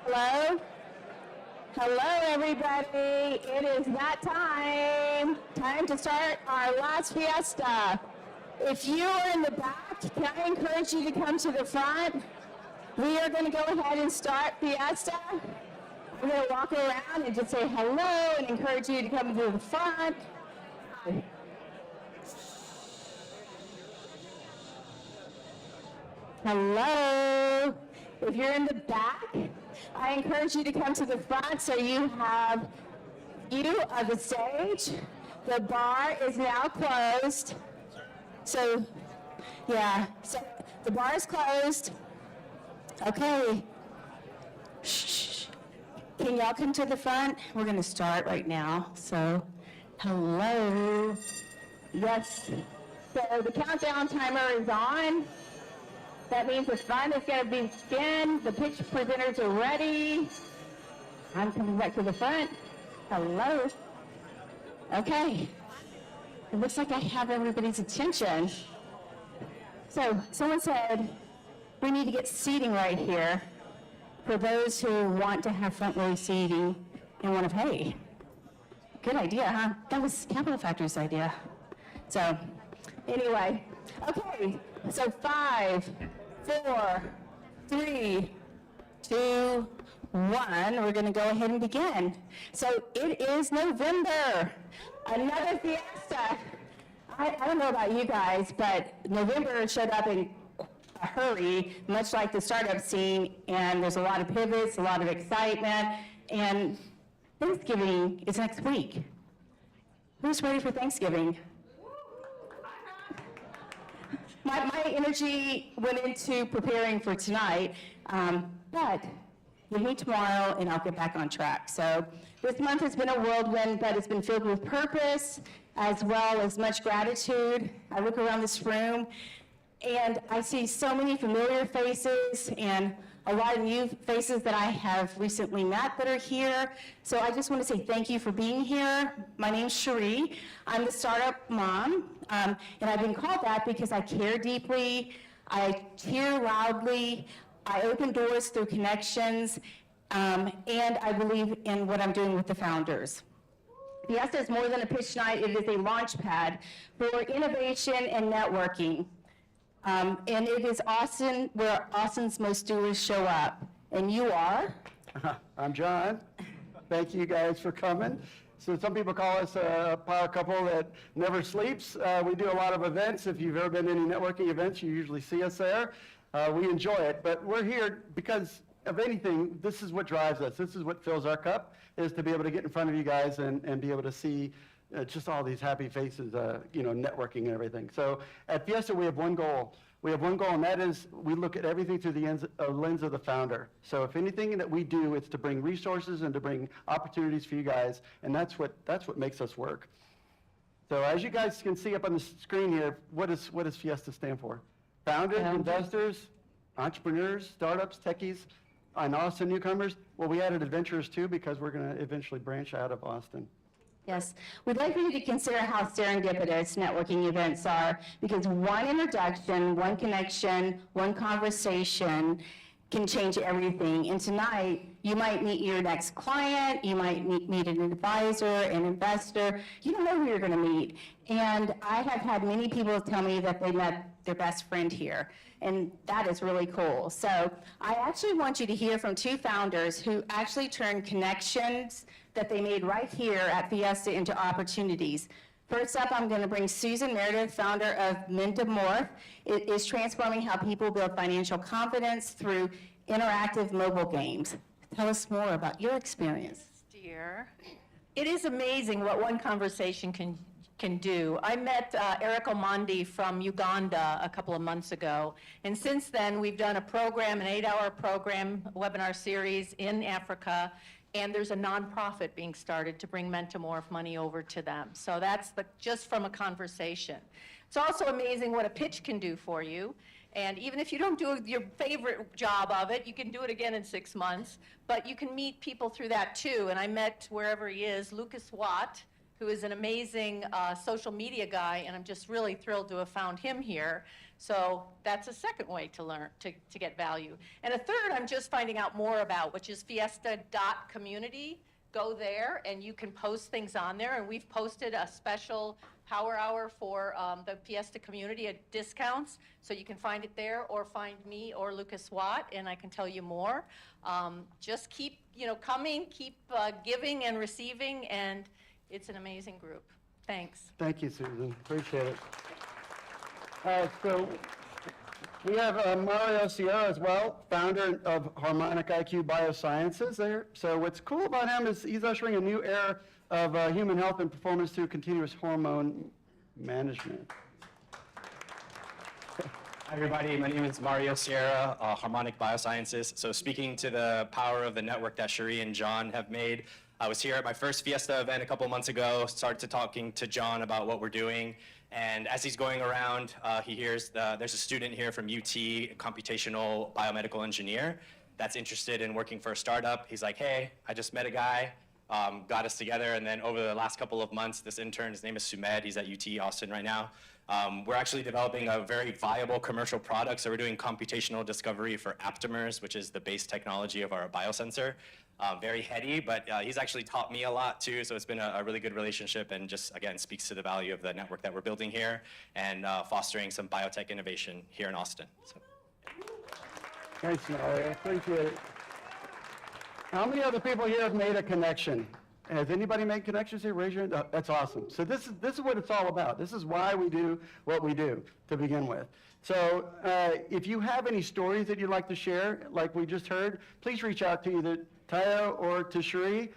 Hello? Hello, everybody. It is that time. Time to start our last fiesta. If you are in the back, can I encourage you to come to the front? We are going to go ahead and start fiesta. I'm going to walk around and just say hello and encourage you to come to the front. Hello. If you're in the back, I encourage you to come to the front so you have view of the stage. The bar is now closed. So, yeah, so the bar is closed. Okay. Shh. Can y'all come to the front? We're going to start right now. So, hello. Yes. So the countdown timer is on. That means the fun is going to begin. The pitch presenters are ready. I'm coming back to the front. Hello. Okay. It looks like I have everybody's attention. So someone said we need to get seating right here for those who want to have front row seating and want to pay. Good idea, huh? That was Capital Factory's idea. So anyway, okay. So 5, 4, 3, 2, 1. We're going to go ahead and begin. So it is November. Another fiesta. I don't know about you guys, but November showed up in a hurry, much like the startup scene, and there's a lot of pivots, a lot of excitement, and Thanksgiving is next week. Who's ready for Thanksgiving? My energy went into preparing for tonight, but we'll meet tomorrow and I'll get back on track. So this month has been a whirlwind, but it's been filled with purpose as well as much gratitude. I look around this room and I see so many familiar faces and a lot of new faces that I have recently met that are here. So I just want to say thank you for being here. My name's Cherie. I'm the startup mom, and I've been called that because I care deeply, I cheer loudly, I open doors through connections, and I believe in what I'm doing with the founders. FIESTA is more than a pitch night. It is a launch pad for innovation and networking. And it is Austin, where Austin's most doers show up. And you are? I'm John. Thank you guys for coming. So some people call us a power couple that never sleeps. We do a lot of events. If you've ever been to any networking events, you usually see us there. We enjoy it, but we're here because of anything, this is what drives us. This is what fills our cup, is to be able to get in front of you guys and be able to see just all these happy faces, networking and everything. So at FIESTA, we have one goal. We have one goal, and that is we look at everything through the lens of the founder. So if anything that we do, it's to bring resources and to bring opportunities for you guys, and that's what makes us work. So as you guys can see up on the screen here, what does FIESTA stand for? Founders, investors, entrepreneurs, startups, techies, and Austin newcomers. Well, we added adventurers too because we're going to eventually branch out of Austin. Yes. We'd like for you to consider how serendipitous networking events are, because one introduction, one connection, one conversation can change everything. And tonight, you might meet your next client, you might meet an advisor, an investor. You don't know who you're going to meet. And I have had many people tell me that they met their best friend here, and that is really cool. So I actually want you to hear from two founders who actually turned connections that they made right here at FIESTA into opportunities. First up, I'm going to bring Susan Meredith, founder of Mentamorph. It is transforming how people build financial confidence through interactive mobile games. Tell us more about your experience. Dear, it is amazing what one conversation can do. I met Eric Omondi from Uganda a couple of months ago, and since then we've done a program, an 8-hour program, webinar series in Africa, and there's a nonprofit being started to bring Mentamorph money over to them. So that's just from a conversation. It's also amazing what a pitch can do for you. And even if you don't do your favorite job of it, you can do it again in 6 months. But you can meet people through that too. And I met, wherever he is, Lucas Watt, who is an amazing social media guy, and I'm just really thrilled to have found him here. So that's a second way to learn, to get value. And a third I'm just finding out more about, which is fiesta.community. Go there, and you can post things on there, and we've posted a special power hour for the Fiesta community at discounts, so you can find it there, or find me or Lucas Watt, and I can tell you more. Just keep, coming, keep giving and receiving, and it's an amazing group. Thanks. Thank you, Susan. Appreciate it. So we have Mario Sierra as well, founder of Harmonic IQ Biosciences there. So what's cool about him is he's ushering a new era of human health and performance through continuous hormone management. Hi everybody, my name is Mario Sierra, Harmonic Biosciences. So speaking to the power of the network that Cherie and John have made, I was here at my first Fiesta event a couple months ago, started talking to John about what we're doing, and as he's going around, he hears there's a student here from UT, a computational biomedical engineer, that's interested in working for a startup. He's like, hey, I just met a guy, got us together, and then over the last couple of months, this intern, his name is Sumed, he's at UT Austin right now. We're actually developing a very viable commercial product, so we're doing computational discovery for aptamers, which is the base technology of our biosensor. Very heady, but he's actually taught me a lot too, so it's been a really good relationship, and just, again, speaks to the value of the network that we're building here and fostering some biotech innovation here in Austin. So. Thanks, Mario. Appreciate it. How many other people here have made a connection? Has anybody made connections here? Raise your hand. Oh, that's awesome. So this is what it's all about. This is why we do what we do to begin with. So if you have any stories that you'd like to share, like we just heard, please reach out to either Taya or to Cherie,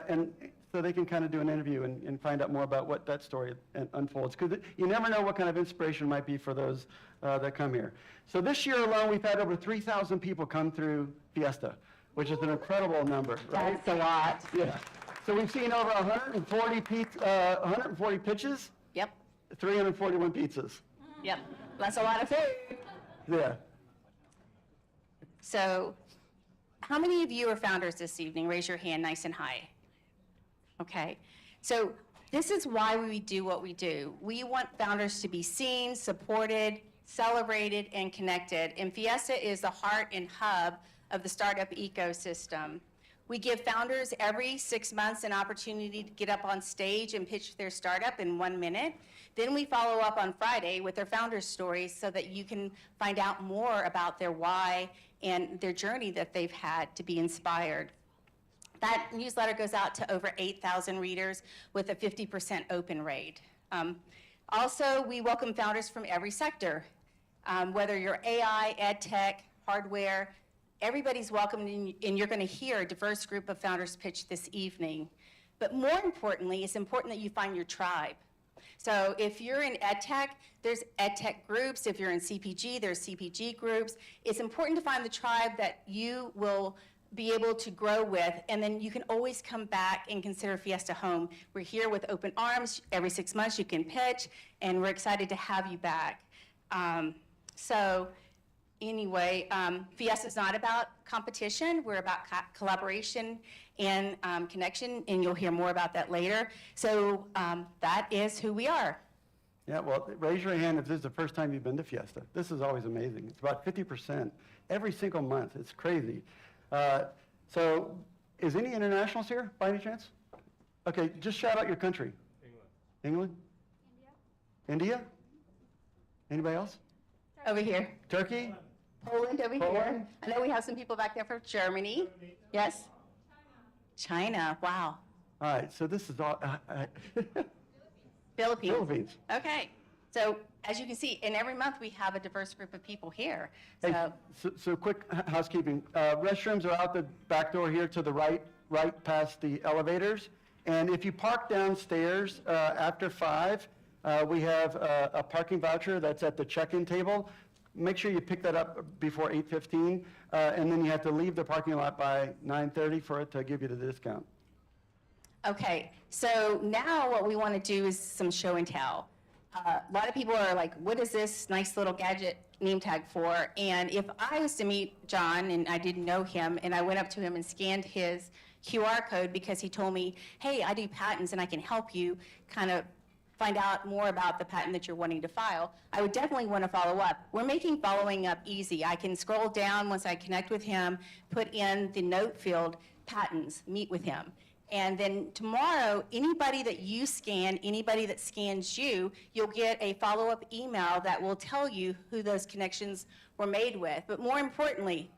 and so they can kind of do an interview and find out more about what that story unfolds. Because you never know what kind of inspiration might be for those that come here. So this year alone, we've had over 3,000 people come through Fiesta, which is an incredible number, right? That's a lot. Yeah. So we've seen over 140 pitches, Yep, 341 pizzas. yep. That's a lot of food. Yeah. So how many of you are founders this evening? Raise your hand nice and high. Okay. So this is why we do what we do. We want founders to be seen, supported, celebrated, and connected. And Fiesta is the heart and hub of the startup ecosystem. We give founders every 6 months an opportunity to get up on stage and pitch their startup in 1 minute. Then we follow up on Friday with their founders' stories so that you can find out more about their why and their journey that they've had to be inspired. That newsletter goes out to over 8,000 readers with a 50% open rate. Also, we welcome founders from every sector, whether you're AI, ed tech, hardware, everybody's welcome, and you're going to hear a diverse group of founders pitch this evening. But more importantly, it's important that you find your tribe. So if you're in ed tech, there's ed tech groups. If you're in CPG, there's CPG groups. It's important to find the tribe that you will be able to grow with, and then you can always come back and consider Fiesta home. We're here with open arms. Every 6 months you can pitch, and we're excited to have you back. Anyway, Fiesta is not about competition. We're about collaboration and connection, and you'll hear more about that later. So that is who we are. Yeah, well, raise your hand if this is the first time you've been to Fiesta. This is always amazing. It's about 50% every single month. It's crazy. So is any internationals here by any chance? Okay, just shout out your country. England. India? Anybody else? Over here. Turkey? Poland over Poland? here. I know we have some people back there from Germany. Yes? China. Wow. All right, so this is all, Philippines. Philippines. Okay. So as you can see, in every month we have a diverse group of people here. Hey, So so quick housekeeping. Restrooms are out the back door here to the right past the elevators. And if you park downstairs after 5, we have a parking voucher that's at the check-in table. Make sure you pick that up before 8:15, and then you have to leave the parking lot by 9:30 for it to give you the discount. Okay, so now what we want to do is some show and tell. A lot of people are like, what is this nice little gadget name tag for? And if I was to meet John and I didn't know him and I went up to him and scanned his QR code because he told me, hey, I do patents and I can help you kind of find out more about the patent that you're wanting to file, I would definitely want to follow up. We're making following up easy. I can scroll down once I connect with him, put in the note field, patents, meet with him. And then tomorrow, anybody that you scan, anybody that scans you, you'll get a follow-up email that will tell you who those connections were made with. But more importantly,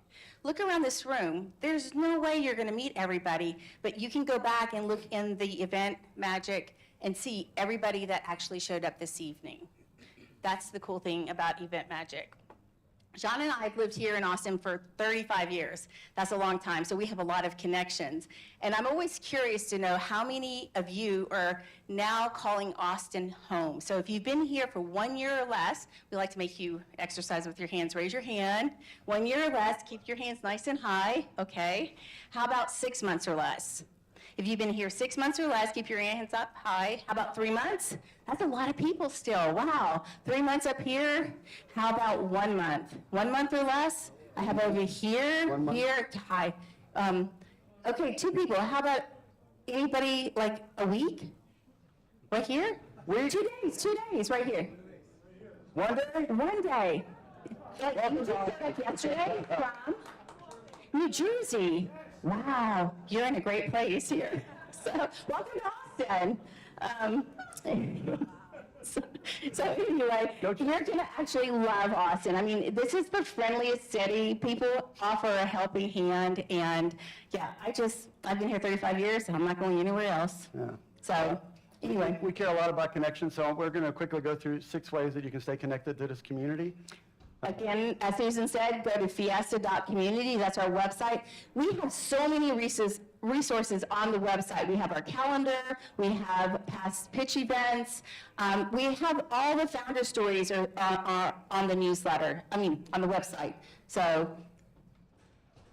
look around this room. There's no way you're going to meet everybody, but you can go back and look in the event magic and see everybody that actually showed up this evening. That's the cool thing about event magic. John and I have lived here in Austin for 35 years. That's a long time, so we have a lot of connections. And I'm always curious to know how many of you are now calling Austin home. So if you've been here for 1 year or less, we like to make you exercise with your hands. Raise your hand. 1 year or less, keep your hands nice and high, okay? How about 6 months or less? If you've been here 6 months or less, keep your hands up high. How about 3 months? That's a lot of people still. Wow. 3 months up here. How about 1 month? 1 month or less? I have over here, 1 month. here, high. Okay, 2 people. How about anybody like a week? Right here? Week? 2 days, 2 days, right here. 1 day? 1 day. Like, you just got back yesterday from New Jersey. Wow, you're in a great place here. So, welcome to Austin. So anyway, you're gonna actually love Austin. I mean, this is the friendliest city. People offer a helping hand, and yeah, I've been here 35 years, and I'm not going anywhere else. Yeah. So, anyway. We care a lot about connections, so we're going to quickly go through 6 ways that you can stay connected to this community. Again, as Susan said, go to fiesta.community. That's our website. We have so many resources on the website. We have our calendar. We have past pitch events. We have all the founder stories are on the newsletter, on the website. So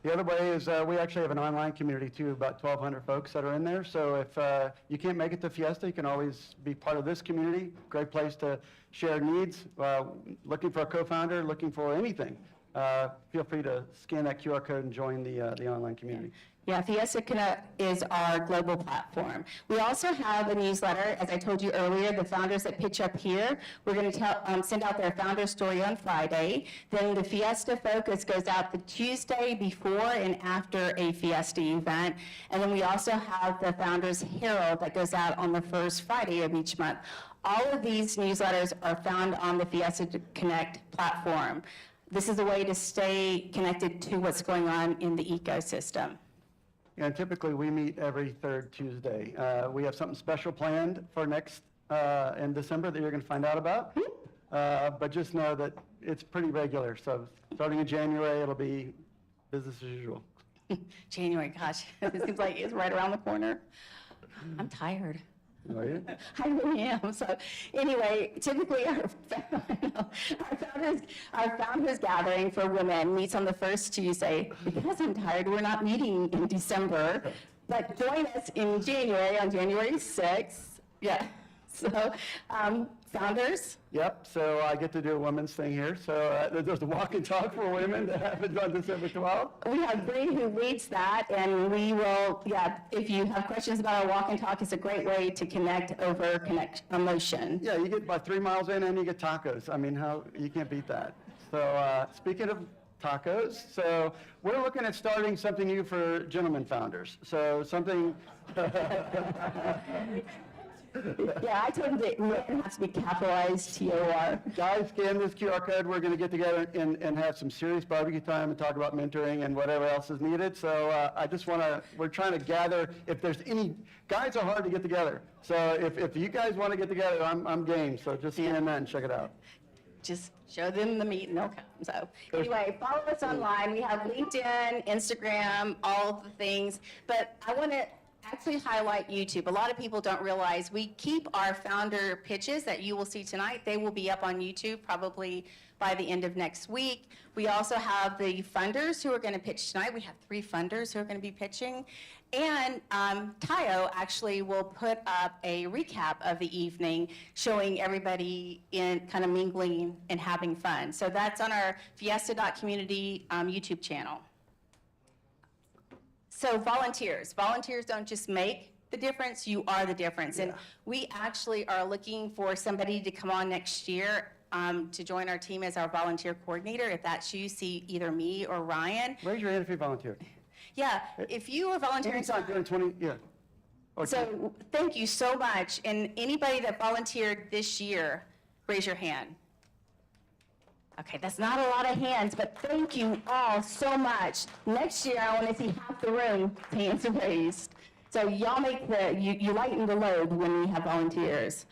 The other way is we actually have an online community too, about 1,200 folks that are in there. So if you can't make it to Fiesta, you can always be part of this community. Great place to share needs, looking for a co-founder, looking for anything. Feel free to scan that QR code and join the online community. yeah, Fiesta Connect is our global platform. We also have a newsletter, as I told you earlier, the founders that pitch up here. We're going to send out their founder story on Friday. Then the Fiesta Focus goes out the Tuesday before and after a Fiesta event. And then we also have the Founders Herald that goes out on the first Friday of each month. All of these newsletters are found on the Fiesta Connect platform. This is a way to stay connected to what's going on in the ecosystem. And typically we meet every third Tuesday. We have something special planned for next in December that you're going to find out about. But just know that it's pretty regular. So starting in January, it'll be business as usual. January, gosh, it seems like it's right around the corner. I'm tired. Are you? I really am. So anyway, typically our founders gathering for women meets on the first Tuesday. Because I'm tired, we're not meeting in December, but join us in January, on January 6th. Yeah. So founders. Yep, so I get to do a women's thing here. So there's a walk and talk for women that happens on December 12th. We have Bree who leads that, and we will, if you have questions about our walk and talk, it's a great way to connect over emotion. Yeah, you get about 3 miles in and you get tacos. I mean, you can't beat that. So speaking of tacos, so we're looking at starting something new for gentlemen founders. So something... Yeah, I told him that men has to be capitalized T-O-R. Guys, scan this QR code. We're going to get together and have some serious barbecue time and talk about mentoring and whatever else is needed. So I just want to, we're trying to gather, if there's any, guys are hard to get together. So if you guys want to get together, I'm game. So just scan that and check it out. Just show them the meat and they'll come. So anyway, follow us online. We have LinkedIn, Instagram, all of the things. But I want to actually highlight YouTube. A lot of people don't realize we keep our founder pitches that you will see tonight. They will be up on YouTube probably by the end of next week. We also have the funders who are going to pitch tonight. We have 3 funders who are going to be pitching. And Tayo actually will put up a recap of the evening showing everybody in kind of mingling and having fun. So that's on our fiesta.community YouTube channel. So volunteers don't just make the difference, you are the difference. And we actually are looking for somebody to come on next year to join our team as our volunteer coordinator. If that's you, see either me or Ryan. Raise your hand if you volunteer. Yeah, if you are volunteering. It's not doing 20, yeah. Okay. So thank you so much. And anybody that volunteered this year, raise your hand. Okay, that's not a lot of hands, but thank you all so much. Next year, I want to see half the room hands raised. So y'all make you lighten the load when we have volunteers.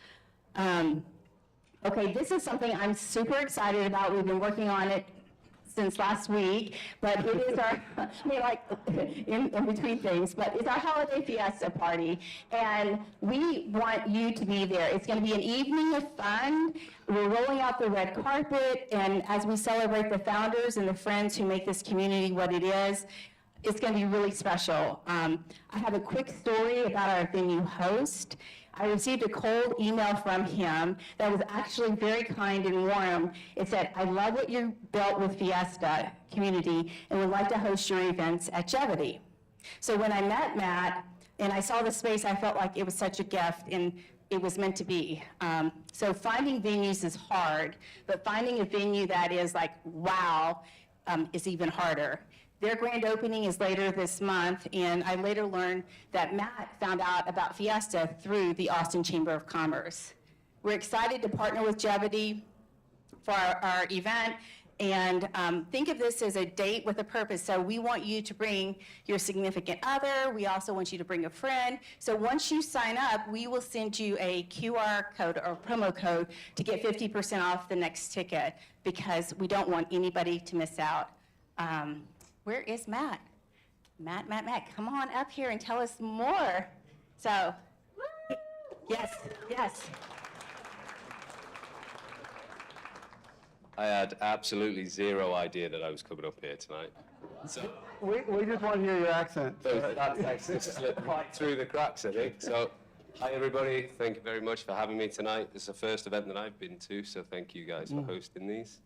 Okay, this is something I'm super excited about. We've been working on it since last week, but it is our, I mean, like, in between things, but it's our holiday fiesta party, and we want you to be there. It's going to be an evening of fun. We're rolling out the red carpet, and as we celebrate the founders and the friends who make this community what it is, it's going to be really special. I have a quick story about our venue host. I received a cold email from him that was actually very kind and warm. It said, "I love what you built with Fiesta community and would like to host your events at Jevity." So when I met Matt and I saw the space, I felt like it was such a gift and it was meant to be. So finding venues is hard, but finding a venue that is like, wow, is even harder. Their grand opening is later this month, and I later learned that Matt found out about Fiesta through the Austin Chamber of Commerce. We're excited to partner with Jevity for our event, and think of this as a date with a purpose. So we want you to bring your significant other. We also want you to bring a friend. So once you sign up, we will send you a QR code or promo code to get 50% off the next ticket, because we don't want anybody to miss out. Where is Matt? Matt, come on up here and tell us more. So, yes. I had absolutely zero idea that I was coming up here tonight. So We just want to hear your accent. that text just slipped right through the cracks, I think. So, hi everybody. Thank you very much for having me tonight. It's the first event that I've been to, so thank you guys for hosting these.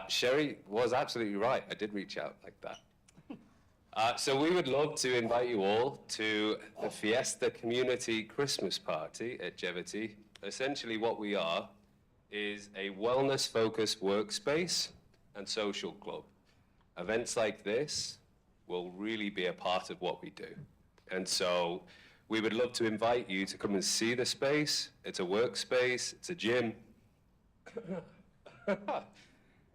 Sherry was absolutely right. I did reach out like that. So we would love to invite you all to the Fiesta Community Christmas Party at Jevity. Essentially what we are is a wellness-focused workspace and social club. Events like this will really be a part of what we do. And so we would love to invite you to come and see the space. It's a workspace, it's a gym.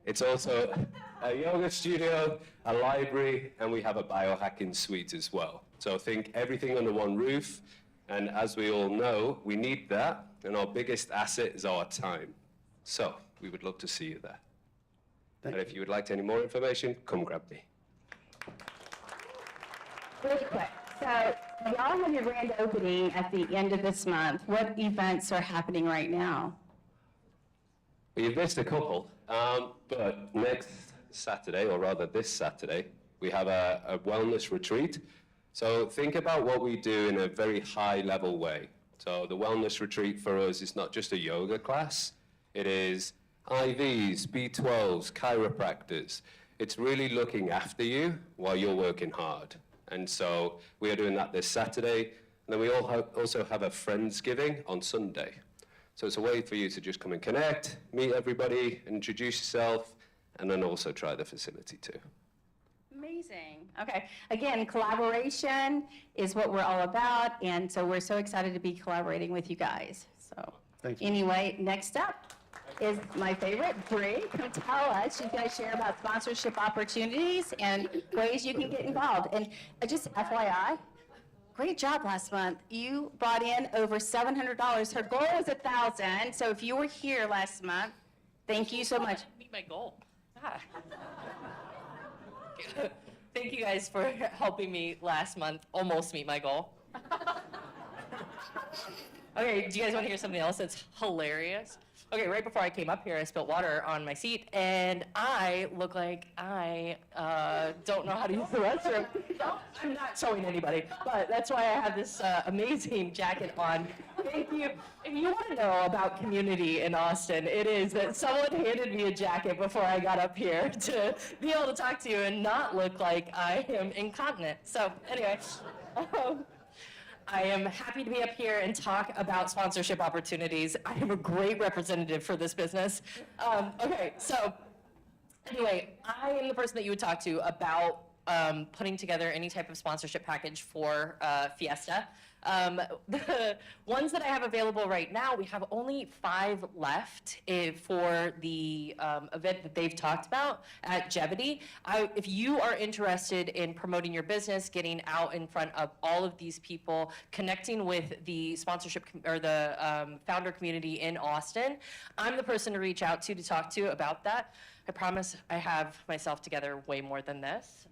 It's also a yoga studio, a library, and we have a biohacking suite as well. So think everything under one roof, and as we all know, we need that, and our biggest asset is our time. So we would love to see you there. And if you would like any more information, come grab me. Really quick. So y'all have your grand opening at the end of this month. What events are happening right now? You've missed a couple, but next Saturday, or rather this Saturday, we have a wellness retreat. So think about what we do in a very high-level way. So the wellness retreat for us is not just a yoga class. It is IVs, B12s, chiropractors. It's really looking after you while you're working hard. And so we are doing that this Saturday. And then we also have a Friendsgiving on Sunday. So it's a way for you to just come and connect, meet everybody, introduce yourself, and then also try the facility too. Amazing. Okay. Again, collaboration is what we're all about, and so we're so excited to be collaborating with you guys. So Thank you. Anyway, next up is my favorite, Bree. Come tell us. She's going to share about sponsorship opportunities and ways you can get involved. And just FYI, great job last month. You brought in over $700. Her goal was $1,000. So if you were here last month, thank you so much. Meet my goal. Ah. Thank you guys for helping me last month almost meet my goal. Okay, do you guys want to hear something else that's hilarious? Okay, right before I came up here, I spilled water on my seat, and I look like I don't know how to use the restroom. I'm not showing anybody, but that's why I have this amazing jacket on. Thank you. If you want to know about community in Austin, it is that someone handed me a jacket before I got up here to be able to talk to you and not look like I am incontinent. So anyway, I am happy to be up here and talk about sponsorship opportunities. I am a great representative for this business. Okay, so anyway, I am the person that you would talk to about putting together any type of sponsorship package for FIESTA. The ones that I have available right now, we have only 5 left for the event that they've talked about at Jevity. If you are interested in promoting your business, getting out in front of all of these people, connecting with the sponsorship or the founder community in Austin, I'm the person to reach out to talk to about that. I promise I have myself together way more than this.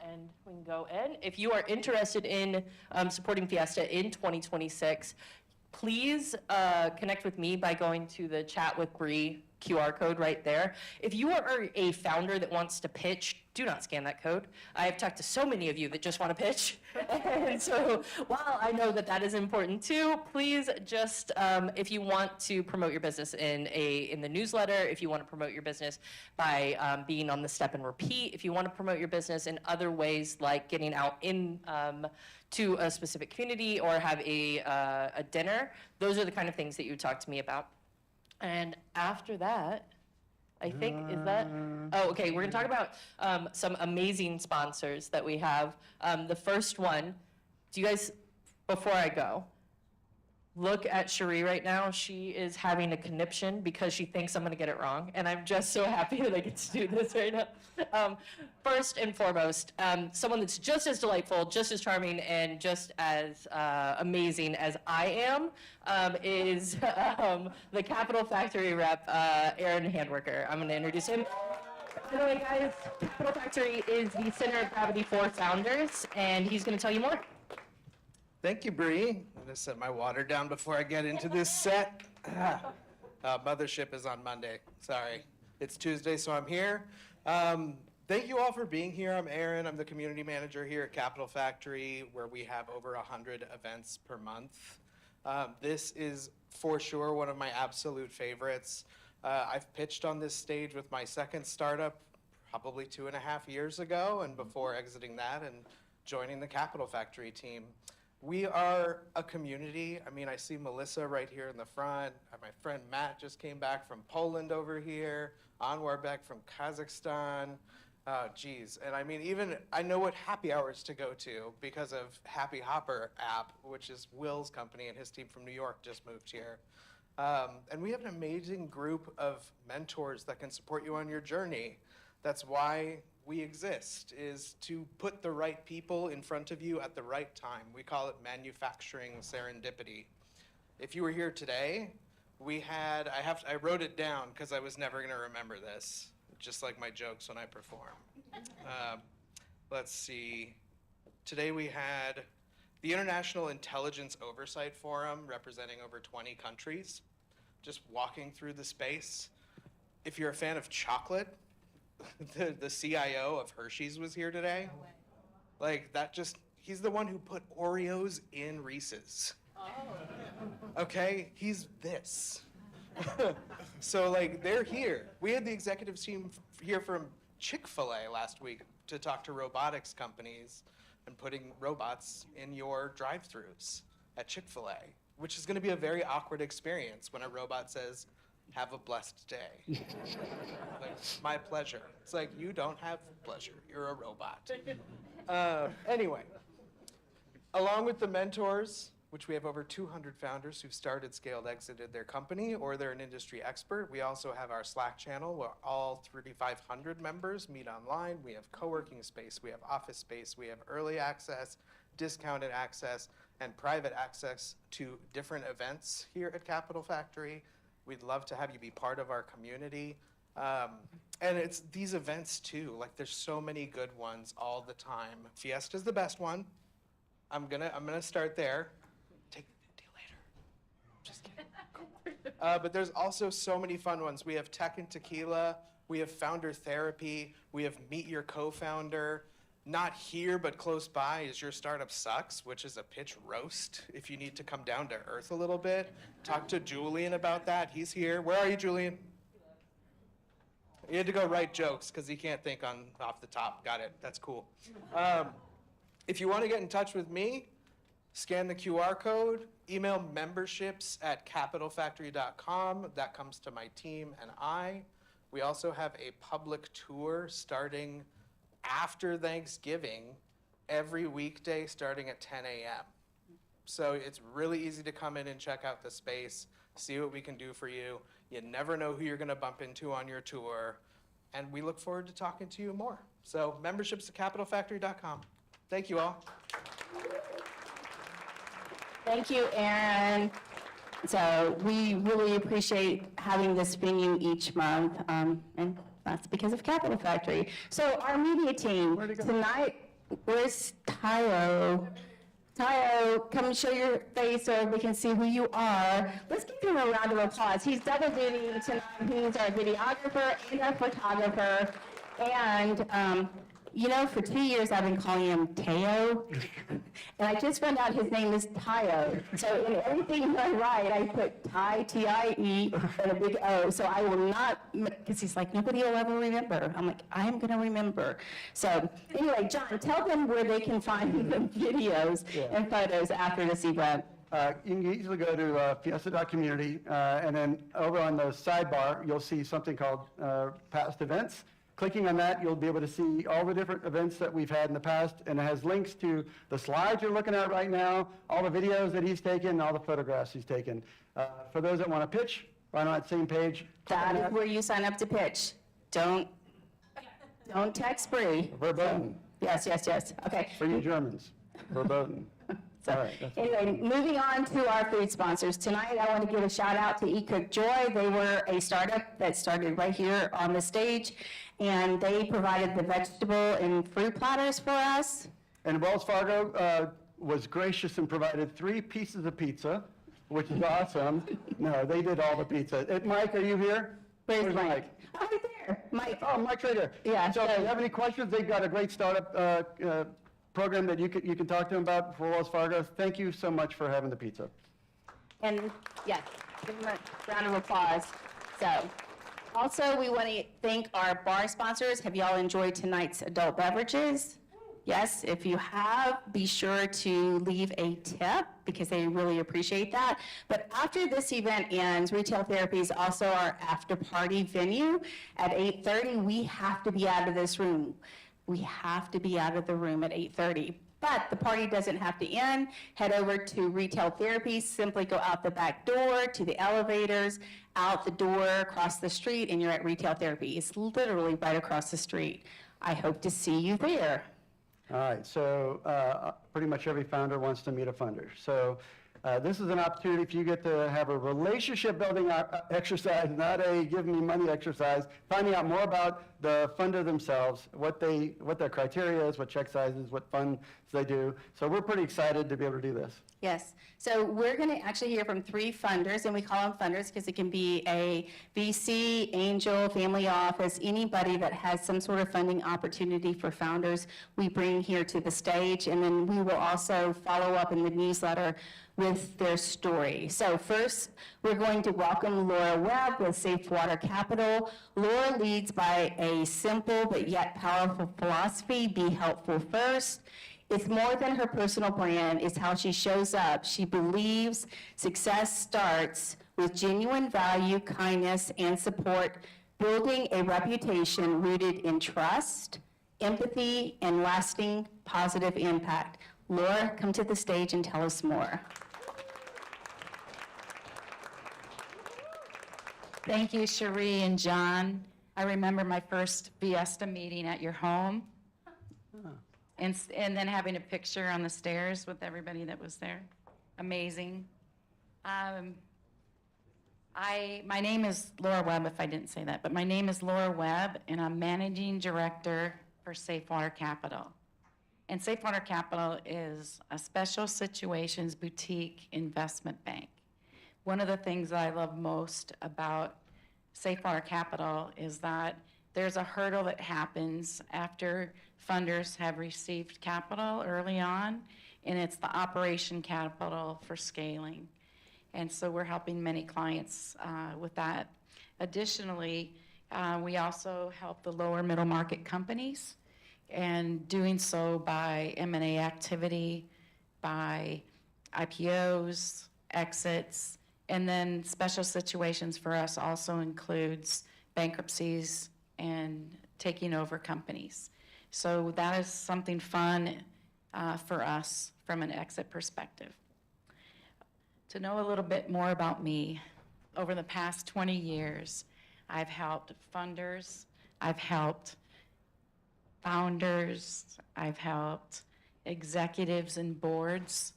And we can go in. If you are interested in supporting FIESTA in 2026, please connect with me by going to the chat with Bree QR code right there. If you are a founder that wants to pitch, do not scan that code. I've talked to so many of you that just want to pitch. And so while I know that that is important too, please just, if you want to promote your business in the newsletter, if you want to promote your business by being on the Step and Repeat, if you want to promote your business in other ways like getting out in to a specific community or have a dinner, those are the kind of things that you would talk to me about. And after that, I think, is that? Oh, okay, we're gonna talk about some amazing sponsors that we have. The first one, do you guys, before I go, look at Cherie right now. She is having a conniption because she thinks I'm gonna get it wrong. And I'm just so happy that I get to do this right now. First and foremost, someone that's just as delightful, just as charming, and just as amazing as I am is the Capital Factory rep, Aaron Handwerker. I'm gonna introduce him. By the way, guys, Capital Factory is the center of gravity for founders, and he's gonna tell you more. Thank you, Bree. I'm gonna set my water down before I get into this set. Mothership is on Monday. Sorry. It's Tuesday, so I'm here. Thank you all for being here. I'm Aaron. I'm the community manager here at Capital Factory, where we have over 100 events per month. This is for sure one of my absolute favorites. I've pitched on this stage with my second startup probably 2.5 years ago, and before exiting that and joining the Capital Factory team. We are a community. I mean, I see Melissa right here in the front. My friend Matt just came back from Poland over here. Anwar back from Kazakhstan. Geez. And I mean, even I know what happy hours to go to because of Happy Hopper app, which is Will's company, and his team from New York just moved here. And we have an amazing group of mentors that can support you on your journey. That's why we exist, is to put the right people in front of you at the right time. We call it manufacturing serendipity. If you were here today, I wrote it down because I was never gonna remember this, just like my jokes when I perform. Let's see. Today we had the International Intelligence Oversight Forum representing over 20 countries, just walking through the space. If you're a fan of chocolate, the CIO of Hershey's was here today. No way. Like that he's the one who put Oreos in Reese's. Oh. Okay, he's this. So like they're here. We had the executive team here from Chick-fil-A last week to talk to robotics companies and putting robots in your drive-thrus at Chick-fil-A, which is gonna be a very awkward experience when a robot says, "Have a blessed day." Like, my pleasure. It's like, you don't have pleasure. You're a robot. Anyway, along with the mentors, which we have over 200 founders who've started, scaled, exited their company, or they're an industry expert. We also have our Slack channel where all 3,500 members meet online. We have co-working space, we have office space, we have early access, discounted access, and private access to different events here at Capital Factory. We'd love to have you be part of our community. And it's these events too, like there's so many good ones all the time. Fiesta's the best one. I'm gonna start there. Take the 50 later. Just kidding. But there's also so many fun ones. We have Tech and Tequila, we have Founder Therapy, we have Meet Your Co-Founder. not here but close by is Your Startup Sucks, which is a pitch roast. If you need to come down to earth a little bit, talk to Julian about that. He's here. Where are you, Julian? You had to go write jokes because he can't think off the top. Got it. That's cool. If you want to get in touch with me, scan the QR code, email memberships@capitalfactory.com. That comes to my team and I. We also have a public tour starting after Thanksgiving every weekday starting at 10 a.m. So it's really easy to come in and check out the space, see what we can do for you. You never know who you're going to bump into on your tour. And we look forward to talking to you more. So memberships@capitalfactory.com. Thank you all. Thank you, Aaron. So we really appreciate having this venue each month, and that's because of Capital Factory. So our media team, tonight, where's Tayo? Tayo, come show your face so we can see who you are. Let's give him a round of applause. He's double duty tonight. He's our videographer and our photographer. And, you know, for 2 years I've been calling him Teo, and I just found out his name is Tayo. So in everything I write, I put Ty, T-I-E, and a big O. So I will not, because he's like, nobody will ever remember. I'm like, I'm going to remember. So anyway, John, tell them where they can find the videos and photos after this event. You can easily go to FIESTA.community, and then over on the sidebar, you'll see something called past events. Clicking on that, you'll be able to see all the different events that we've had in the past, and it has links to the slides you're looking at right now, all the videos that he's taken, all the photographs he's taken. For those that want to pitch, right on that same page. That is where you sign up to pitch. Don't text Bree. Verboten. Yes. Okay. For you Germans. Verboten. So, All right, that's- anyway, moving on to our food sponsors. Tonight, I want to give a shout out to Eat Cook Joy. They were a startup that started right here on the stage, and they provided the vegetable and fruit platters for us. And Wells Fargo was gracious and provided 3 pieces of pizza, which is awesome. No, they did all the pizza. Mike, are you here? Where's Mike? Oh, right there. Mike. Oh, Mike's right there. Yeah, So if so- you have any questions, they've got a great startup program that you can talk to them about for Wells Fargo. Thank you so much for having the pizza. And yes, give them a round of applause. So, also, we want to thank our bar sponsors. Have y'all enjoyed tonight's adult beverages? Yes, if you have, be sure to leave a tip because they really appreciate that. But after this event ends, Retail Therapy is also our after-party venue. At 8:30, we have to be out of this room. We have to be out of the room at 8:30. But the party doesn't have to end. Head over to Retail Therapy. Simply go out the back door to the elevators, out the door, across the street, and you're at Retail Therapy. It's literally right across the street. I hope to see you there. All right, so pretty much every founder wants to meet a funder. So this is an opportunity for you get to have a relationship building exercise, not a give me money exercise, finding out more about the funder themselves, what their criteria is, what check sizes, what funds they do. So we're pretty excited to be able to do this. Yes, so we're going to actually hear from 3 funders, and we call them funders because it can be a VC, angel, family office, anybody that has some sort of funding opportunity for founders, we bring here to the stage, and then we will also follow up in the newsletter with their story. So first, we're going to welcome Laura Webb with Safe Water Capital. Laura leads by a simple but yet powerful philosophy, be helpful first. It's more than her personal brand, it's how she shows up. She believes success starts with genuine value, kindness, and support, building a reputation rooted in trust, empathy, and lasting positive impact. Laura, come to the stage and tell us more. Thank you, Cherie and John. I remember my first FIESTA meeting at your home. And then having a picture on the stairs with everybody that was there. Amazing. My name is Laura Webb, if I didn't say that, but my name is Laura Webb, and I'm Managing Director for Safe Water Capital. And Safe Water Capital is a special situations boutique investment bank. One of the things that I love most about Safe Water Capital is that there's a hurdle that happens after funders have received capital early on, and it's the operation capital for scaling. And so we're helping many clients with that. Additionally, we also help the lower middle market companies, and doing so by M&A activity, by IPOs, exits, and then special situations for us also includes bankruptcies and taking over companies. So that is something fun for us from an exit perspective. To know a little bit more about me, over the past 20 years, I've helped funders, I've helped founders, I've helped executives and boards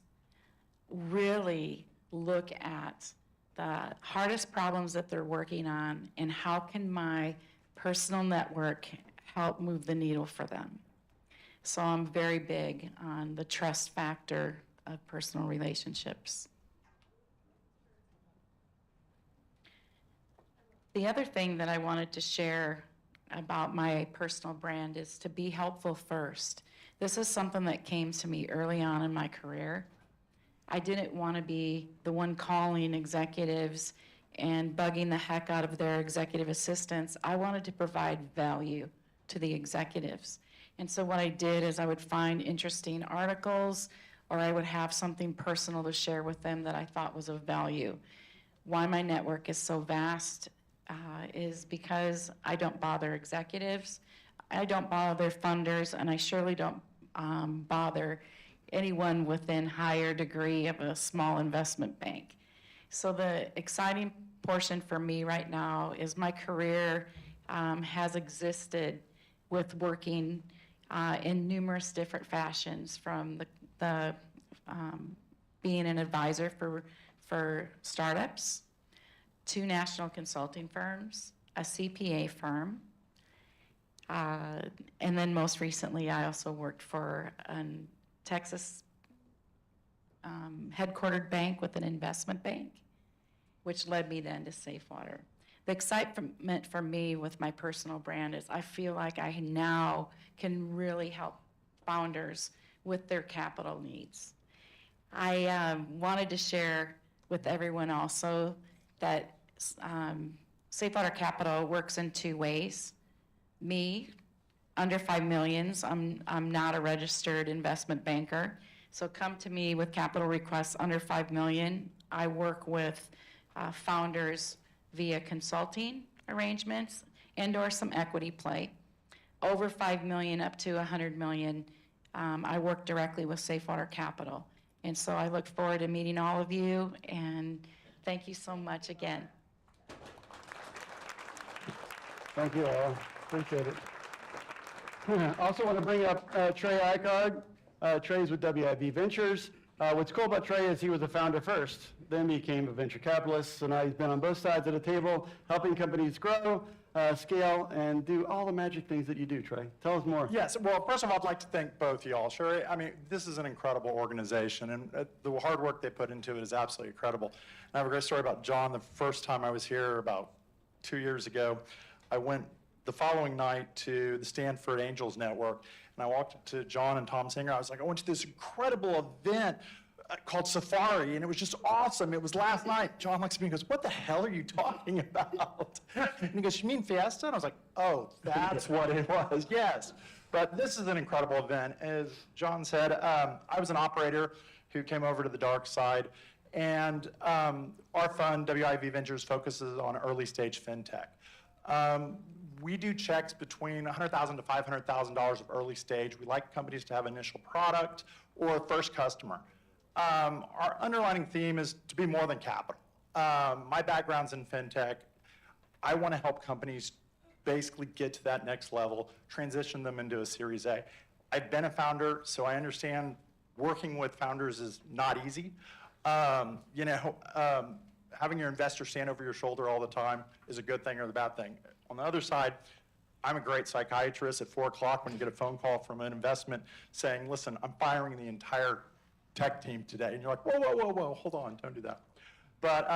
really look at the hardest problems that they're working on and how can my personal network help move the needle for them. So I'm very big on the trust factor of personal relationships. The other thing that I wanted to share about my personal brand is to be helpful first. This is something that came to me early on in my career. I didn't want to be the one calling executives and bugging the heck out of their executive assistants. I wanted to provide value to the executives. And so what I did is I would find interesting articles, or I would have something personal to share with them that I thought was of value. Why my network is so vast is because I don't bother executives, I don't bother funders, and I surely don't bother anyone within higher degree of a small investment bank. So the exciting portion for me right now is my career has existed with working in numerous different fashions, from the being an advisor for startups, 2 national consulting firms, a CPA firm, and then most recently I also worked for a Texas headquartered bank with an investment bank, which led me then to Safewater. The excitement for me with my personal brand is I feel like I now can really help founders with their capital needs. I wanted to share with everyone also that Safewater Capital works in 2 ways. Me, under $5 million, I'm not a registered investment banker, so come to me with capital requests under $5 million. I work with founders via consulting arrangements and or some equity play. Over $5 million up to $100 million, I work directly with Safewater Capital. And so I look forward to meeting all of you, and thank you so much again. Thank you all. Appreciate it. Also want to bring up Trey Icard. Trey's with WIV Ventures. What's cool about Trey is he was a founder first, then became a venture capitalist. So now he's been on both sides of the table, helping companies grow, scale, and do all the magic things that you do, Trey. Tell us more. Yes, well, first of all, I'd like to thank both of y'all. Sure, I mean, this is an incredible organization, and the hard work they put into it is absolutely incredible. And I have a great story about John. The first time I was here about 2 years ago, I went the following night to the Stanford Angels Network, and I walked up to John and Tom Singer. I was like, I went to this incredible event called Safari, and it was just awesome. It was last night. John looks at me and goes, what the hell are you talking about? And he goes, you mean Fiesta? And I was like, oh, that's what it was, yes. But this is an incredible event. As John said, I was an operator who came over to the dark side, and our fund, WIV Ventures, focuses on early stage fintech. We do checks between $100,000 to $500,000 of early stage. We like companies to have initial product or first customer. Our underlining theme is to be more than capital. My background's in fintech. I want to help companies basically get to that next level, transition them into a Series A. I've been a founder, so I understand working with founders is not easy. Having your investor stand over your shoulder all the time is a good thing or the bad thing. On the other side, I'm a great psychiatrist at 4 o'clock when you get a phone call from an investment saying, listen, I'm firing the entire tech team today. And you're like, whoa, whoa, whoa, whoa, hold on, don't do that. But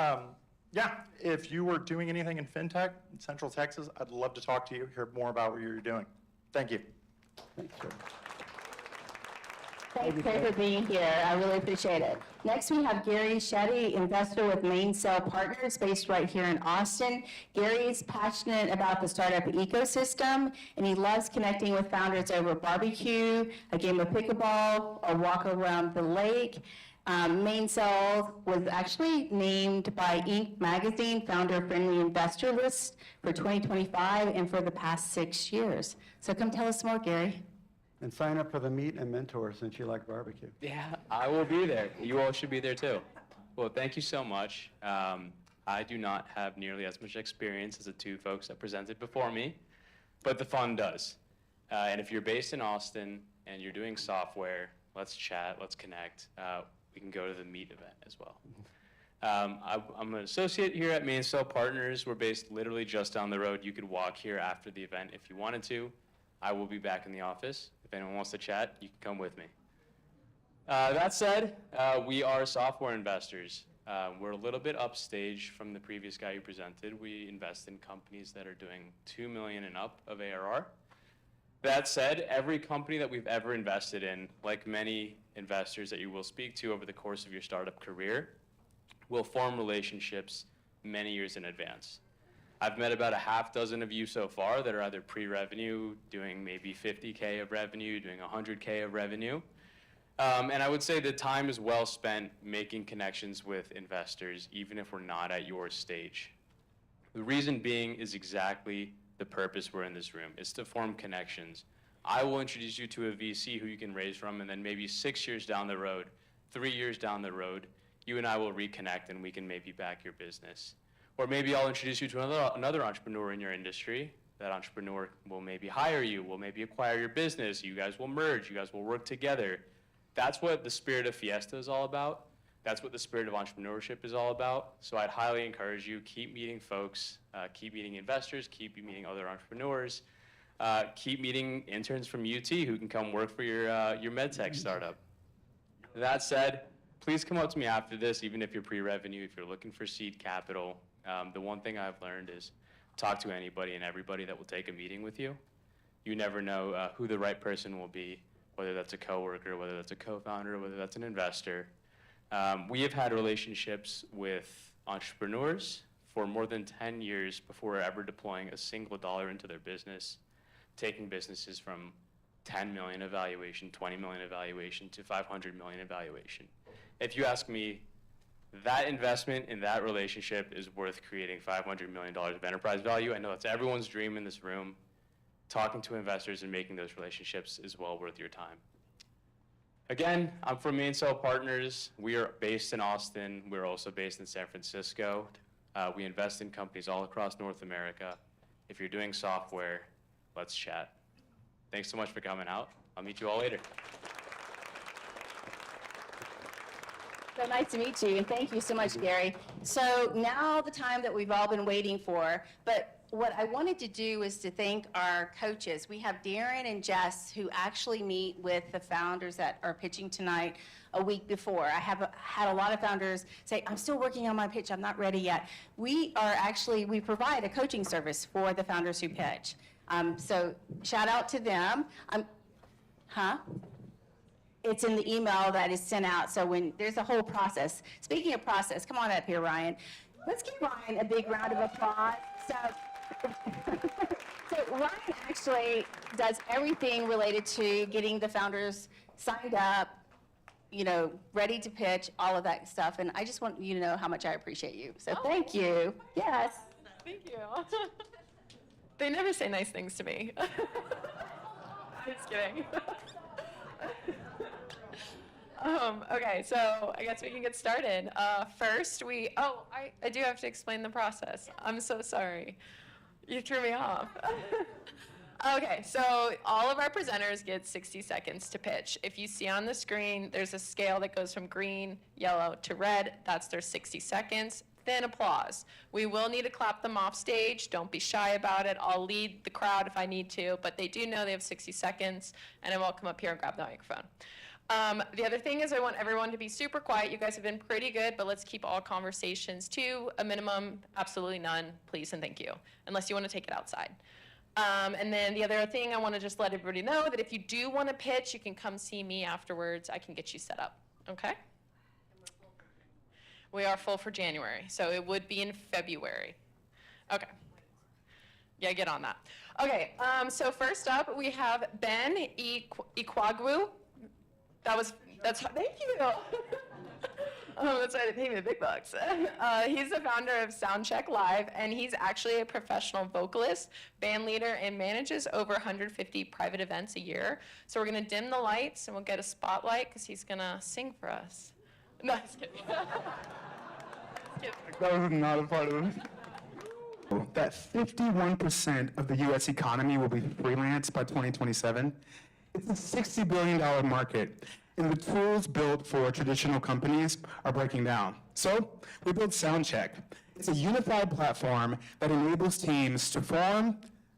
Yeah, if you were doing anything in FinTech in Central Texas, I'd love to talk to you, hear more about what you're doing. Thank you. Thanks, sir. Thanks, Gary, for being here. I really appreciate it. Next, we have Gary Shetty, investor with Mainsail Partners, based right here in Austin. Gary's passionate about the startup ecosystem, and he loves connecting with founders over barbecue, a game of pickleball, a walk around the lake. Mainsail was actually named by Inc. magazine Founder Friendly Investor List for 2025 and for the past 6 years. So come tell us more, Gary. And sign up for the Meet and Mentor since you like barbecue. Yeah, I will be there. You all should be there too. Well, thank you so much. I do not have nearly as much experience as the two folks that presented before me, but the fun does. And if you're based in Austin and you're doing software, let's chat, let's connect. We can go to the Meet event as well. I'm an associate here at Mainsail Partners. We're based literally just down the road. You could walk here after the event if you wanted to. I will be back in the office. If anyone wants to chat, you can come with me. That said, we are software investors. We're a little bit upstage from the previous guy who presented. We invest in companies that are doing $2 million and up of ARR. That said, every company that we've ever invested in, like many investors that you will speak to over the course of your startup career, will form relationships many years in advance. I've met about a half dozen of you so far that are either pre-revenue, doing maybe 50K of revenue, doing 100K of revenue. And I would say the time is well spent making connections with investors, even if we're not at your stage. The reason being is exactly the purpose we're in this room, is to form connections. I will introduce you to a VC who you can raise from, and then maybe 6 years down the road, 3 years down the road, you and I will reconnect and we can maybe back your business. Or maybe I'll introduce you to another entrepreneur in your industry. That entrepreneur will maybe hire you, will maybe acquire your business. You guys will merge, you guys will work together. That's what the spirit of Fiesta is all about. That's what the spirit of entrepreneurship is all about. So I'd highly encourage you, keep meeting folks, keep meeting investors, keep meeting other entrepreneurs, keep meeting interns from UT who can come work for your medtech startup. That said, please come up to me after this, even if you're pre-revenue, if you're looking for seed capital. The one thing I've learned is talk to anybody and everybody that will take a meeting with you. You never know who the right person will be, whether that's a coworker, whether that's a co-founder, whether that's an investor. We have had relationships with entrepreneurs for more than 10 years before ever deploying a single dollar into their business, taking businesses from 10 million evaluation, 20 million evaluation to 500 million evaluation. If you ask me, that investment in that relationship is worth creating $500 million of enterprise value. I know that's everyone's dream in this room. Talking to investors and making those relationships is well worth your time. Again, I'm from Mainsail Partners. We are based in Austin. We're also based in San Francisco. We invest in companies all across North America. If you're doing software, let's chat. Thanks so much for coming out. I'll meet you all later. So nice to meet you, and thank you so much, Gary. So now the time that we've all been waiting for, but what I wanted to do is to thank our coaches. We have Darren and Jess who actually meet with the founders that are pitching tonight a week before. I have had a lot of founders say, I'm still working on my pitch, I'm not ready yet. We provide a coaching service for the founders who pitch. So shout out to them. It's in the email that is sent out, so when there's a whole process. Speaking of process, come on up here, Ryan. Let's give Ryan a big round of applause. So Ryan actually does everything related to getting the founders signed up, ready to pitch, all of that stuff, and I just want you to know how much I appreciate you. So thank you. Yes. Thank you. They never say nice things to me. I'm just kidding. Okay, so I guess we can get started. First, I do have to explain the process. I'm so sorry. You threw me off. Okay, so all of our presenters get 60 seconds to pitch. If you see on the screen, there's a scale that goes from green, yellow to red. That's their 60 seconds. Then applause. We will need to clap them off stage. Don't be shy about it. I'll lead the crowd if I need to, but they do know they have 60 seconds, and I won't come up here and grab the microphone. The other thing is I want everyone to be super quiet. You guys have been pretty good, but let's keep all conversations to a minimum, absolutely none, please and thank you, unless you want to take it outside. And then the other thing I want to just let everybody know that if you do want to pitch, you can come see me afterwards. I can get you set up, okay? We are full for January, so it would be in February. Okay. Yeah, get on that. Okay, so first up, we have Ben Ikwagwu. That's, thank you. That's why they pay me the big bucks. He's the founder of Soundcheck Live, and he's actually a professional vocalist, band leader, and manages over 150 private events a year. So we're gonna dim the lights, and we'll get a spotlight, because he's gonna sing for us. No, just kidding. That was not a part of it. That 51% of the U.S. economy will be freelance by 2027. It's a $60 billion market, and the tools built for traditional companies are breaking down. So we built Soundcheck. It's a unified platform that enables teams to form,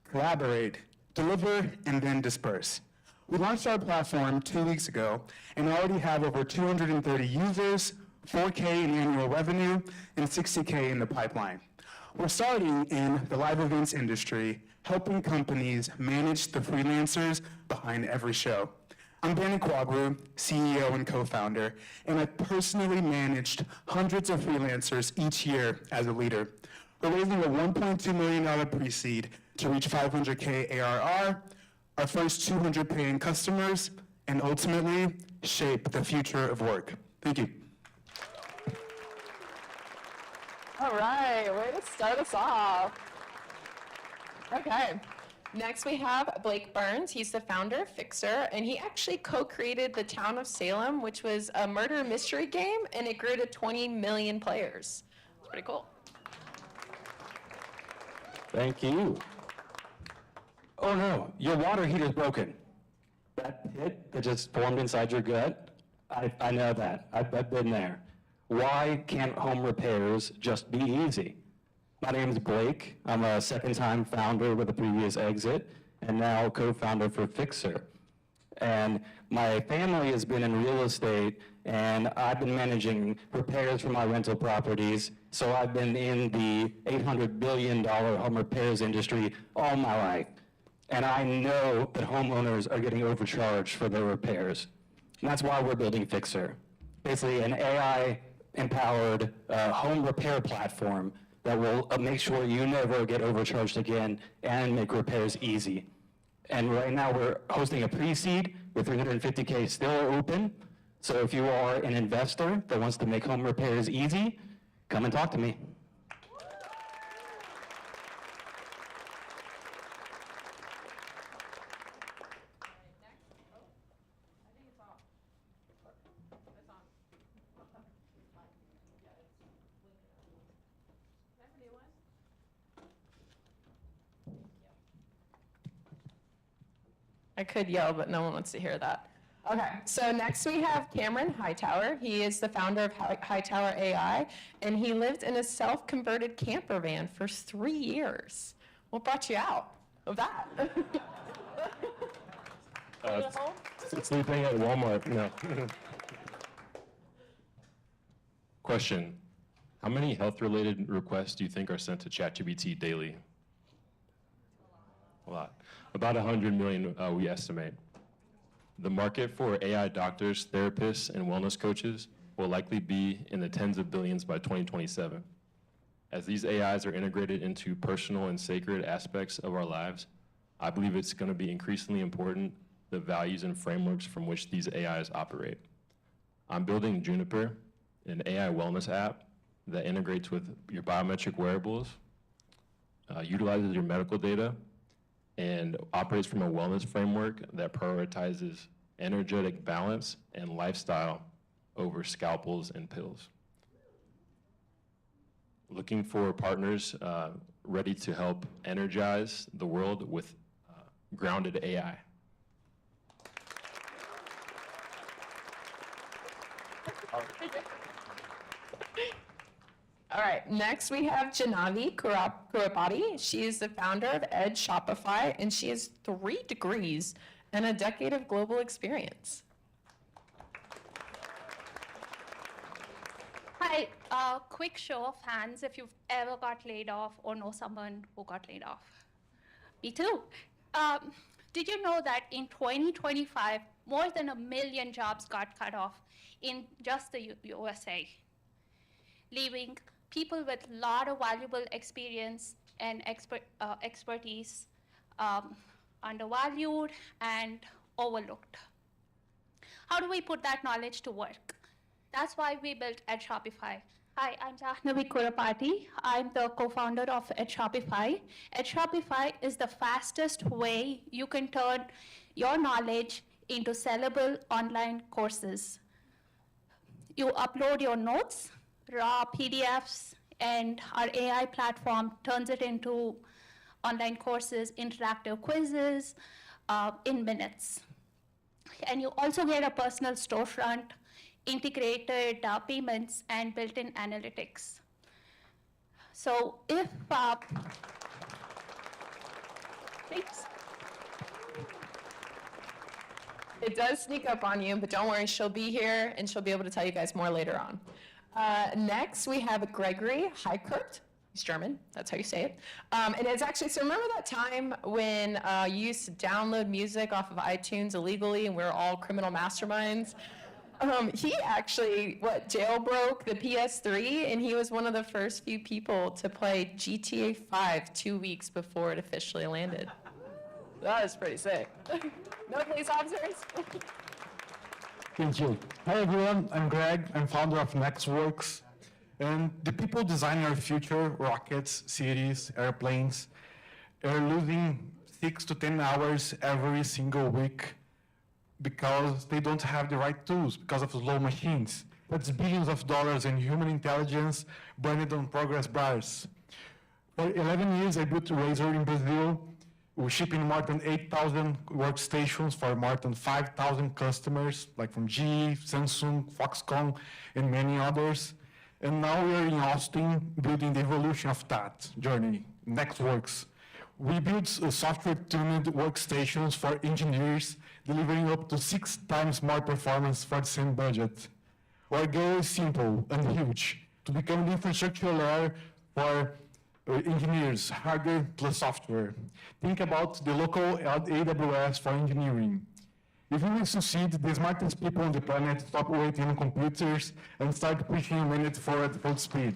collaborate, deliver, and then disperse. We launched our platform 2 weeks ago and already have over 230 users, 4K in annual revenue, and 60K in the pipeline. We're starting in the live events industry, helping companies manage the freelancers behind every show. I'm Ben Ikwagwu, CEO and co-founder, and I personally managed hundreds of freelancers each year as a leader. We're raising a $1.2 million pre-seed to reach 500K ARR, our first 200 paying customers, and ultimately shape the future of work. Thank you. All right, way to start us off. Okay, next we have Blake Burns. He's the founder of Fixer, and he actually co-created the Town of Salem, which was a murder mystery game, and it grew to 20 million players. It's pretty cool. Thank you. Oh no, your water heater's broken. That pit that just formed inside your gut, I know that. I've been there. Why can't home repairs just be easy? My name is Blake. I'm a second-time founder with a previous exit, and now co-founder for Fixer. And my family has been in real estate, and I've been managing repairs for my rental properties, so I've been in the $800 billion home repairs industry all my life. And I know that homeowners are getting overcharged for their repairs. And that's why we're building Fixer. Basically an AI-empowered home repair platform that will make sure you never get overcharged again and make repairs easy. And right now we're hosting a pre-seed with 350K still open. So if you are an investor that wants to make home repairs easy, come and talk to me. I could yell, but no one wants to hear that. Okay, so next we have Cameron Hightower. He is the founder of Hightower AI, and he lived in a self-converted camper van for 3 years. What brought you out of that? Sleeping at Walmart, no. Question, how many health-related requests do you think are sent to ChatGPT daily? A lot. About 100 million, we estimate. The market for AI doctors, therapists, and wellness coaches will likely be in the tens of billions by 2027. As these AIs are integrated into personal and sacred aspects of our lives, I believe it's going to be increasingly important the values and frameworks from which these AIs operate. I'm building Juniper, an AI wellness app that integrates with your biometric wearables, utilizes your medical data, and operates from a wellness framework that prioritizes energetic balance and lifestyle over scalpels and pills. Looking for partners ready to help energize the world with grounded AI. All right, next we have Janavi Kurapati. She is the founder of Edge Shopify, and she has 3 degrees and a decade of global experience. Quick show of hands if you've ever got laid off or know someone who got laid off. Me too. Did you know that in 2025, more than 1 million jobs got cut off in just the USA, leaving people with a lot of valuable experience and expertise undervalued and overlooked? How do we put that knowledge to work? That's why we built at Shopify. Hi, I'm Jahnavi Kurapati. I'm the co-founder of at Shopify. At Shopify is the fastest way you can turn your knowledge into sellable online courses. You upload your notes, raw PDFs, and our AI platform turns it into online courses, interactive quizzes in minutes. And you also get a personal storefront, integrated payments, and built-in analytics. So if, thanks. It does sneak up on you, but don't worry, she'll be here and she'll be able to tell you guys more later on. Next, we have Gregory Heikert. He's German, that's how you say it. And it's actually, so remember that time when you used to download music off of iTunes illegally and we were all criminal masterminds? He actually, jailbroke the PS3, and he was one of the first few people to play GTA 5 2 weeks before it officially landed. That is pretty sick. No police officers? Thank you. Hi everyone, I'm Greg. I'm founder of NextWorks. And the people designing our future, rockets, cities, airplanes, are losing 6 to 10 hours every single week because they don't have the right tools, because of slow machines. That's billions of dollars in human intelligence burned on progress bars. For 11 years, I built Razor in Brazil. We're shipping more than 8,000 workstations for more than 5,000 customers, like from GE, Samsung, Foxconn, and many others. And now we are in Austin building the evolution of that journey, NextWorks. We build software-tuned workstations for engineers, delivering up to 6 times more performance for the same budget. Our goal is simple and huge, to become the infrastructure layer for engineers, hardware plus software. Think about the local AWS for engineering. If we will succeed, the smartest people on the planet stop waiting on computers and start pushing humanity forward full speed.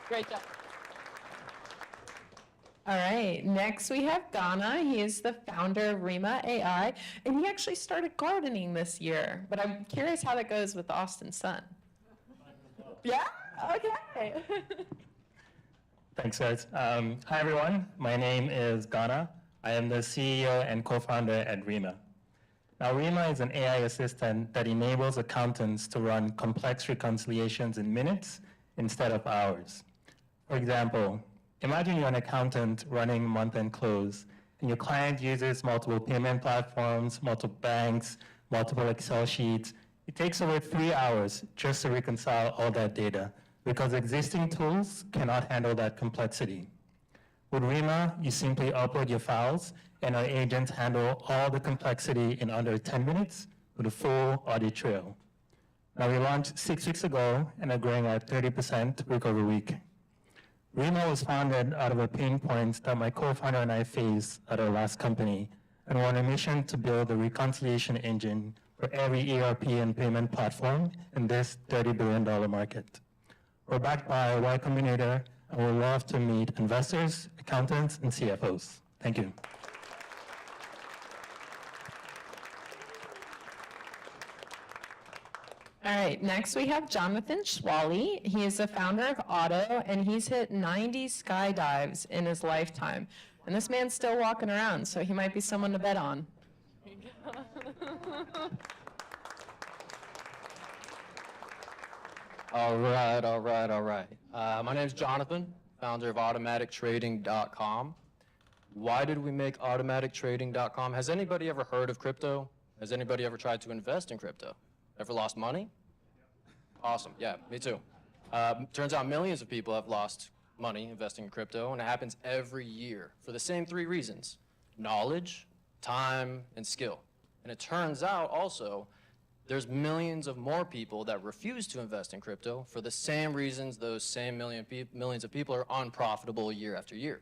Great job. All right, next we have Ghana. He is the founder of Rima AI, and he actually started gardening this year, but I'm curious how that goes with the Austin Sun. Yeah? Okay. Thanks, guys. Hi, everyone. My name is Ghana. I am the CEO and co-founder at Rima. Now, Rima is an AI assistant that enables accountants to run complex reconciliations in minutes instead of hours. For example, imagine you're an accountant running month-end close, and your client uses multiple payment platforms, multiple banks, multiple Excel sheets. It takes over 3 hours just to reconcile all that data because existing tools cannot handle that complexity. With Rima, you simply upload your files, and our agents handle all the complexity in under 10 minutes with a full audit trail. Now, we launched 6 weeks ago and are growing at 30% week over week. Rima was founded out of a pain point that my co-founder and I faced at our last company, and we're on a mission to build a reconciliation engine for every ERP and payment platform in this $30 billion market. We're backed by Y Combinator, and we'd love to meet investors, accountants, and CFOs. Thank you. All right, next we have Jonathan Schwally. He is the founder of Otto, and he's hit 90 skydives in his lifetime. And this man's still walking around, so he might be someone to bet on. All right. My name is Jonathan, founder of automatictrading.com. Why did we make automatictrading.com? Has anybody ever heard of crypto? Has anybody ever tried to invest in crypto? Ever lost money? Awesome, yeah, me too. Turns out millions of people have lost money investing in crypto, and it happens every year for the same 3 reasons: knowledge, time, and skill. And it turns out also There's millions of more people that refuse to invest in crypto for the same reasons those same millions of people are unprofitable year after year.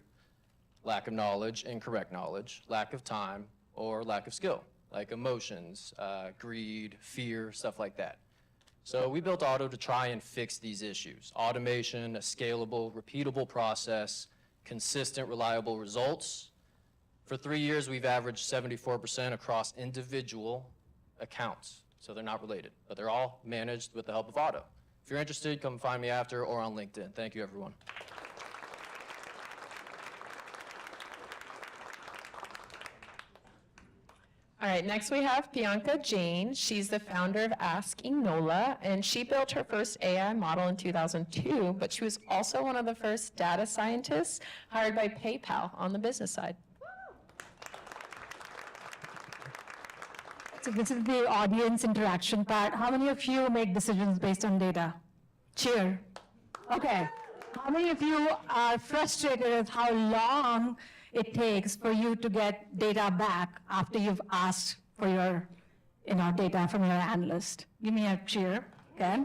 Lack of knowledge, incorrect knowledge, lack of time, or lack of skill, like emotions, greed, fear, stuff like that. So we built Auto to try and fix these issues. Automation, a scalable, repeatable process, consistent, reliable results. For 3 years, we've averaged 74% across individual accounts. So they're not related, but they're all managed with the help of Auto. If you're interested, come find me after or on LinkedIn. Thank you, everyone. All right, next we have Bianca Jane. She's the founder of Asking Nola, and she built her first AI model in 2002, but she was also one of the first data scientists hired by PayPal on the business side. So this is the audience interaction part. How many of you make decisions based on data? Cheer. Okay. How many of you are frustrated with how long it takes for you to get data back after you've asked for your data from your analyst? Give me a cheer, okay?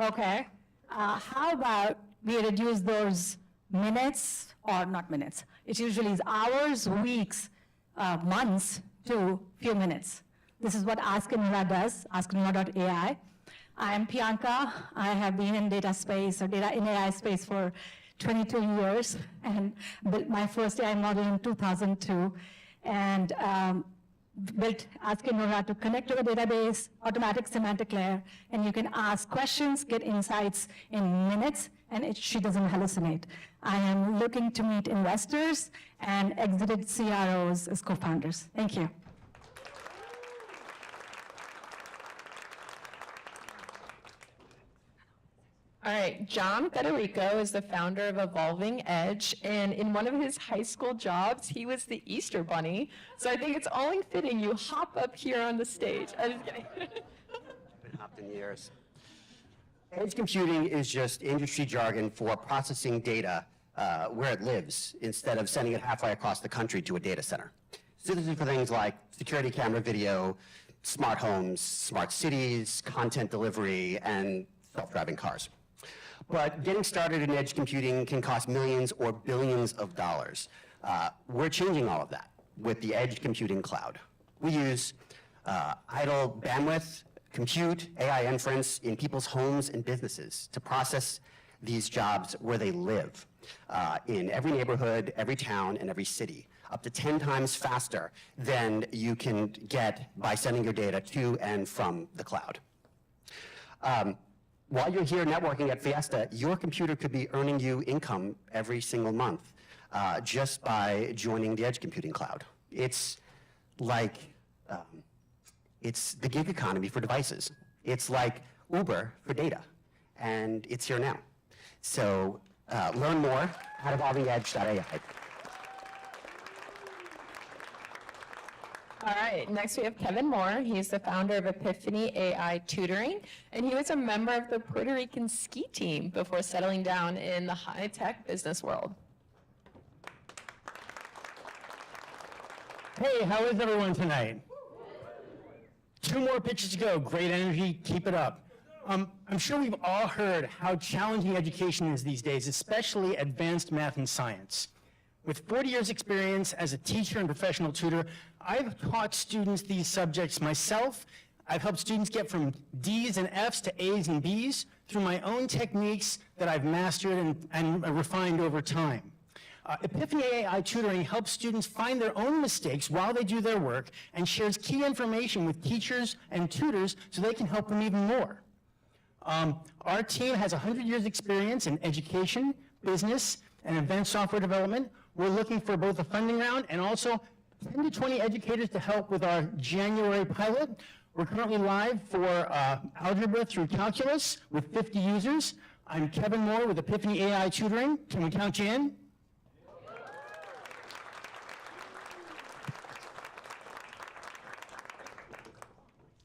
Okay. How about we reduce those minutes, or not minutes, it usually is hours, weeks, months to few minutes. This is what Ask Nola does, asknola.ai. I'm Bianca. I have been in data space or data in AI space for 22 years and built my first AI model in 2002 and built Ask Nola to connect to the database, automatic semantic layer, and you can ask questions, get insights in minutes, and she doesn't hallucinate. I am looking to meet investors and exited CROs as co-founders. Thank you. All right, John Federico is the founder of Evolving Edge, and in one of his high school jobs, he was the Easter Bunny. So I think it's only fitting you hop up here on the stage. I'm just kidding. Been hopped in years. Edge computing is just industry jargon for processing data where it lives instead of sending it halfway across the country to a data center. So this is for things like security camera video, smart homes, smart cities, content delivery, and self-driving cars. But getting started in edge computing can cost millions or billions of dollars. We're changing all of that with the edge computing cloud. We use idle bandwidth, compute, AI inference in people's homes and businesses to process these jobs where they live, in every neighborhood, every town, and every city, up to 10 times faster than you can get by sending your data to and from the cloud. While you're here networking at Fiesta, your computer could be earning you income every single month just by joining the edge computing cloud. It's like, it's the gig economy for devices. It's like Uber for data, and it's here now. So learn more at evolvingedge.ai. All right, next we have Kevin Moore. He's the founder of Epiphany AI Tutoring, and he was a member of the Puerto Rican ski team before settling down in the high-tech business world. Hey, how is everyone tonight? 2 more pitches to go. Great energy, keep it up. I'm sure we've all heard how challenging education is these days, especially advanced math and science. With 40 years experience as a teacher and professional tutor, I've taught students these subjects myself. I've helped students get from D's and F's to A's and B's through my own techniques that I've mastered and refined over time. Epiphany AI Tutoring helps students find their own mistakes while they do their work and shares key information with teachers and tutors so they can help them even more. Our team has 100 years experience in education, business, and advanced software development. We're looking for both a funding round and also 10 to 20 educators to help with our January pilot. We're currently live for algebra through calculus with 50 users. I'm Kevin Moore with Epiphany AI Tutoring. Can we count you in?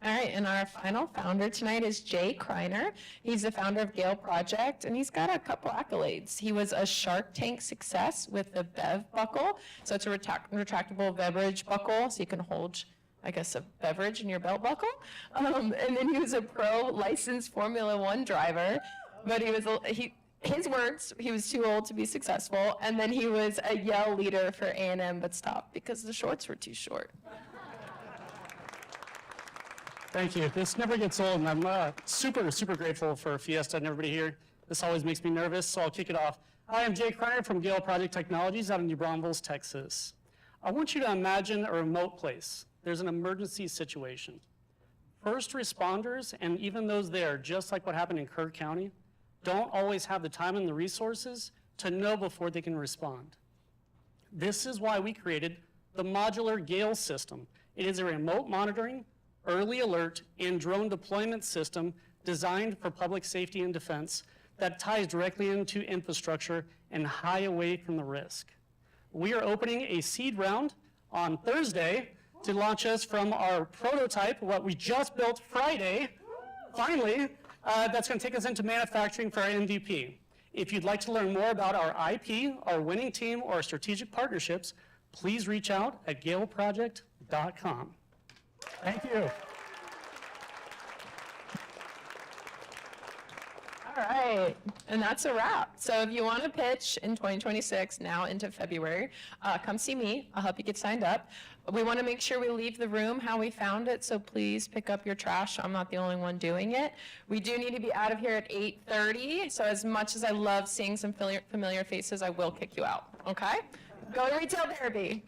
All right, and our final founder tonight is Jay Kreiner. He's the founder of Gale Project, and he's got a couple accolades. He was a Shark Tank success with the Bev buckle. So it's a retractable beverage buckle, so you can hold I guess, a beverage in your belt buckle. And then he was a pro licensed Formula One driver, but his words, he was too old to be successful. And then he was a yell leader for A&M, but stopped because the shorts were too short. Thank you. This never gets old, and I'm super, super grateful for Fiesta and everybody here. This always makes me nervous, so I'll kick it off. Hi, I'm Jay Kreiner from Gale Project Technologies out in New Braunfels, Texas. I want you to imagine a remote place. There's an emergency situation. First responders, and even those there, just like what happened in Kerr County, don't always have the time and the resources to know before they can respond. This is why we created the modular Gale system. It is a remote monitoring, early alert, and drone deployment system designed for public safety and defense that ties directly into infrastructure and high away from the risk. We are opening a seed round on Thursday to launch us from our prototype, what we just built Friday, finally, that's going to take us into manufacturing for our MVP. If you'd like to learn more about our IP, our winning team, or our strategic partnerships, please reach out at galeproject.com. Thank you. All right, and that's a wrap. So if you want to pitch in 2026, now into February, come see me. I'll help you get signed up. We want to make sure we leave the room how we found it, so please pick up your trash. I'm not the only one doing it. We do need to be out of here at 8:30, so as much as I love seeing some familiar faces, I will kick you out, okay? Go to retail therapy.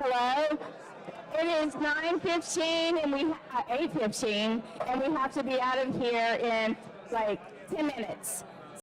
Hello? It is 9:15 and 8:15, and we have to be out of here in like 10 minutes.